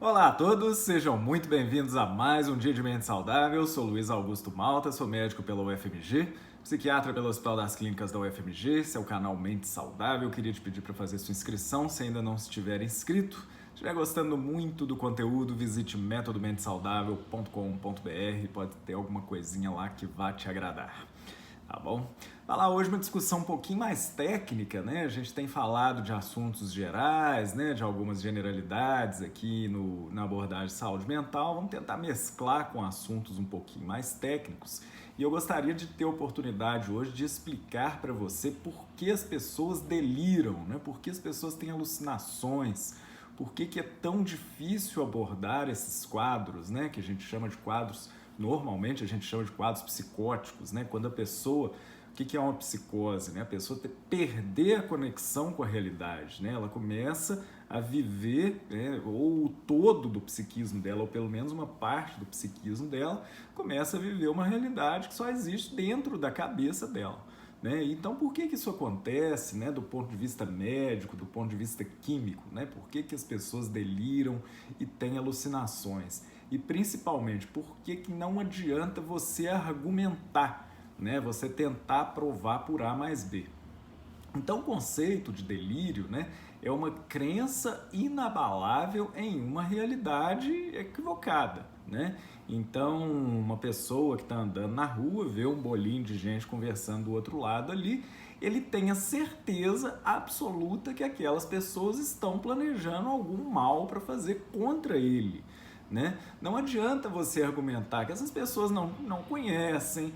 Olá a todos, sejam muito bem-vindos a mais um Dia de Mente Saudável. Eu sou Luiz Augusto Malta, sou médico pela UFMG, psiquiatra pelo Hospital das Clínicas da UFMG. Esse é o canal Mente Saudável. Eu queria te pedir para fazer sua inscrição se ainda não estiver inscrito. Se estiver gostando muito do conteúdo, visite metodomentesaudável.com.br. Pode ter alguma coisinha lá que vá te agradar. Tá bom? Falar hoje uma discussão um pouquinho mais técnica, né? A gente tem falado de assuntos gerais, né? De algumas generalidades aqui na abordagem de saúde mental. Vamos tentar mesclar com assuntos um pouquinho mais técnicos. E eu gostaria de ter a oportunidade hoje de explicar para você por que as pessoas deliram, né? Por que as pessoas têm alucinações, por que é tão difícil abordar esses quadros, né? Que a gente chama de quadros. Normalmente a gente chama de quadros psicóticos, né? Quando a pessoa, o que é uma psicose? Né? A pessoa perder a conexão com a realidade, né? Ela começa a viver, né? Ou o todo do psiquismo dela, ou pelo menos uma parte do psiquismo dela, começa a viver uma realidade que só existe dentro da cabeça dela. Né? Então, por que isso acontece, né? Do ponto de vista médico, do ponto de vista químico? Né? Por que as pessoas deliram e têm alucinações? E principalmente, por que não adianta você argumentar, né? Você tentar provar por A mais B? Então, o conceito de delírio, né, é uma crença inabalável em uma realidade equivocada, né? Então, uma pessoa que está andando na rua, vê um bolinho de gente conversando do outro lado ali, ele tem a certeza absoluta que aquelas pessoas estão planejando algum mal para fazer contra ele. Né? Não adianta você argumentar que essas pessoas não conhecem,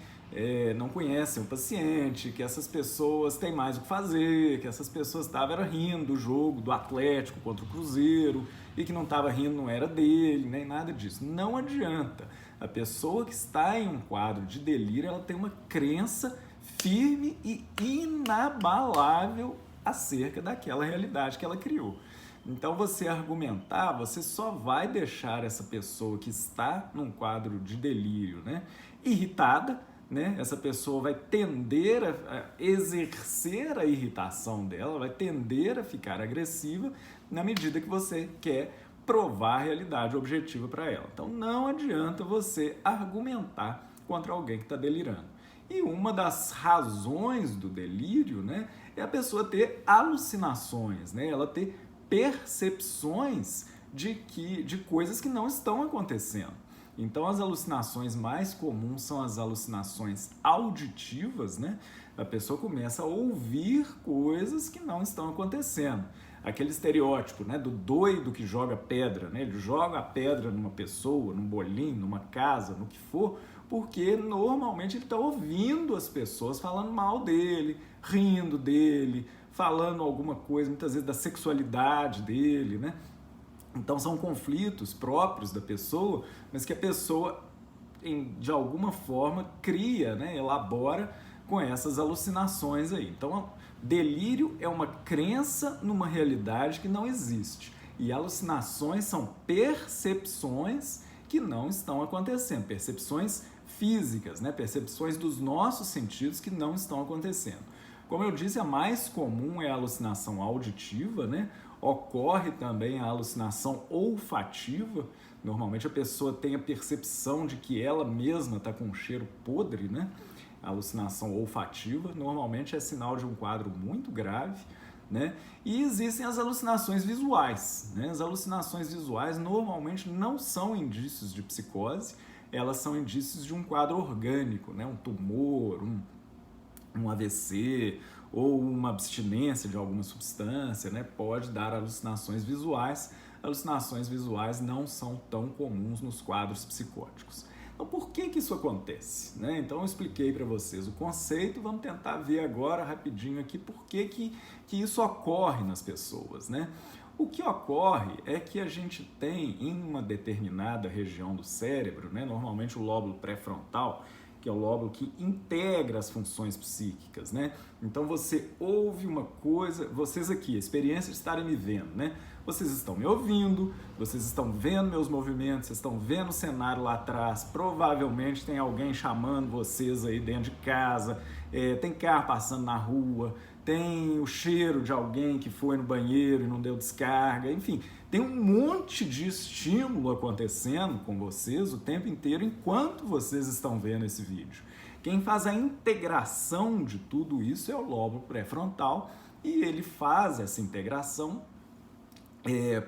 não conhecem o paciente, que essas pessoas têm mais o que fazer, que essas pessoas estavam rindo do jogo do Atlético contra o Cruzeiro e que não estava rindo não era dele, nem nada disso. Não adianta. A pessoa que está em um quadro de delírio, ela tem uma crença firme e inabalável acerca daquela realidade que ela criou. Então, você argumentar, você só vai deixar essa pessoa que está num quadro de delírio, né, irritada, né? Essa pessoa vai tender a exercer a irritação dela, vai tender a ficar agressiva na medida que você quer provar a realidade objetiva para ela. Então, não adianta você argumentar contra alguém que está delirando. E uma das razões do delírio, né, é a pessoa ter alucinações, né? Ela ter percepções de coisas que não estão acontecendo. Então, as alucinações mais comuns são as alucinações auditivas, né? A pessoa começa a ouvir coisas que não estão acontecendo. Aquele estereótipo, né, do doido que joga pedra, né? Ele joga a pedra numa pessoa, num bolinho, numa casa, no que for, porque normalmente ele está ouvindo as pessoas falando mal dele, rindo dele, falando alguma coisa, muitas vezes da sexualidade dele, né? Então são conflitos próprios da pessoa, mas que a pessoa, de alguma forma, cria, né? Elabora com essas alucinações aí. Então, delírio é uma crença numa realidade que não existe. E alucinações são percepções que não estão acontecendo, percepções físicas, né? Percepções dos nossos sentidos que não estão acontecendo. Como eu disse, a mais comum é a alucinação auditiva, né? Ocorre também a alucinação olfativa. Normalmente a pessoa tem a percepção de que ela mesma está com um cheiro podre, né? A alucinação olfativa normalmente é sinal de um quadro muito grave, né? E existem as alucinações visuais, né? As alucinações visuais normalmente não são indícios de psicose, elas são indícios de um quadro orgânico, né? Um tumor, um AVC ou uma abstinência de alguma substância, né, pode dar alucinações visuais. Alucinações visuais não são tão comuns nos quadros psicóticos. Então, por que isso acontece? Né? Então, eu expliquei para vocês o conceito, vamos tentar ver agora rapidinho aqui por que isso ocorre nas pessoas. Né? O que ocorre é que a gente tem em uma determinada região do cérebro, né, normalmente o lóbulo pré-frontal, que é o lóbulo que integra as funções psíquicas, né? Então você ouve uma coisa, vocês aqui, a experiência de estarem me vendo, né? Vocês estão me ouvindo, vocês estão vendo meus movimentos, vocês estão vendo o cenário lá atrás, provavelmente tem alguém chamando vocês aí dentro de casa, tem carro passando na rua, tem o cheiro de alguém que foi no banheiro e não deu descarga, enfim, tem um monte de estímulo acontecendo com vocês o tempo inteiro enquanto vocês estão vendo esse vídeo. Quem faz a integração de tudo isso é o lóbulo pré-frontal e ele faz essa integração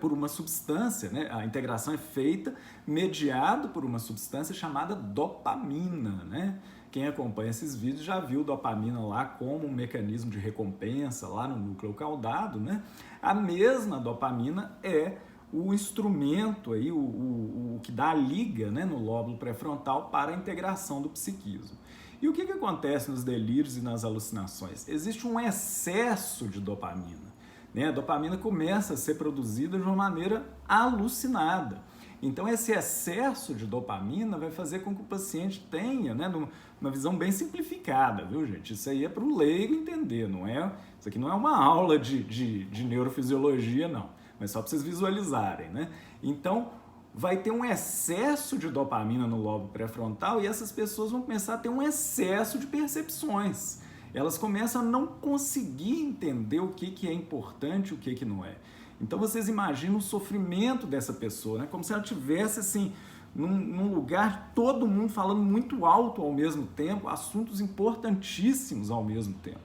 por uma substância, né? A integração é feita mediado por uma substância chamada dopamina, né? Quem acompanha esses vídeos já viu dopamina lá como um mecanismo de recompensa lá no núcleo caudado, né? A mesma dopamina é o instrumento aí, o que dá a liga, né, no lóbulo pré-frontal para a integração do psiquismo. E o que acontece nos delírios e nas alucinações? Existe um excesso de dopamina. A dopamina começa a ser produzida de uma maneira alucinada. Então, esse excesso de dopamina vai fazer com que o paciente tenha, né, uma visão bem simplificada, viu, gente? Isso aí é para o leigo entender, não é? Isso aqui não é uma aula de neurofisiologia, não, mas só para vocês visualizarem, né? Então, vai ter um excesso de dopamina no lobo pré-frontal e essas pessoas vão começar a ter um excesso de percepções. Elas começam a não conseguir entender o que é importante e o que não é. Então vocês imaginam o sofrimento dessa pessoa, né? Como se ela estivesse assim, num lugar, todo mundo falando muito alto ao mesmo tempo, assuntos importantíssimos ao mesmo tempo.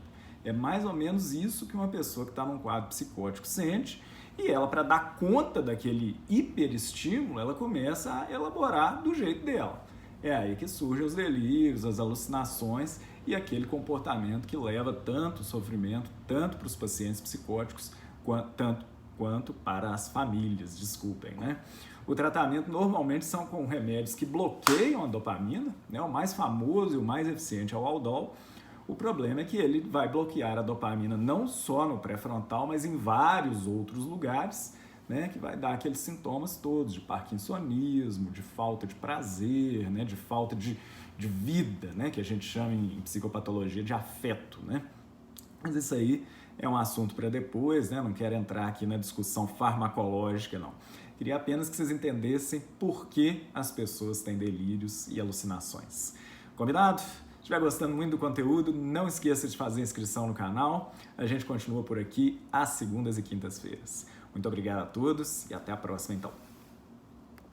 É mais ou menos isso que uma pessoa que está num quadro psicótico sente, e ela, para dar conta daquele hiperestímulo, ela começa a elaborar do jeito dela. É aí que surgem os delírios, as alucinações e aquele comportamento que leva tanto sofrimento, tanto para os pacientes psicóticos, quanto para as famílias, desculpem, né? O tratamento normalmente são com remédios que bloqueiam a dopamina, né? O mais famoso e o mais eficiente é o Haldol. O problema é que ele vai bloquear a dopamina não só no pré-frontal, mas em vários outros lugares, né, que vai dar aqueles sintomas todos de parkinsonismo, de falta de prazer, né, de falta de vida, né, que a gente chama em psicopatologia de afeto, né? Mas isso aí é um assunto para depois, né? Não quero entrar aqui na discussão farmacológica, não. Queria apenas que vocês entendessem por que as pessoas têm delírios e alucinações. Combinado? Se estiver gostando muito do conteúdo, não esqueça de fazer inscrição no canal. A gente continua por aqui às segundas e quintas-feiras. Muito obrigado a todos e até a próxima, então.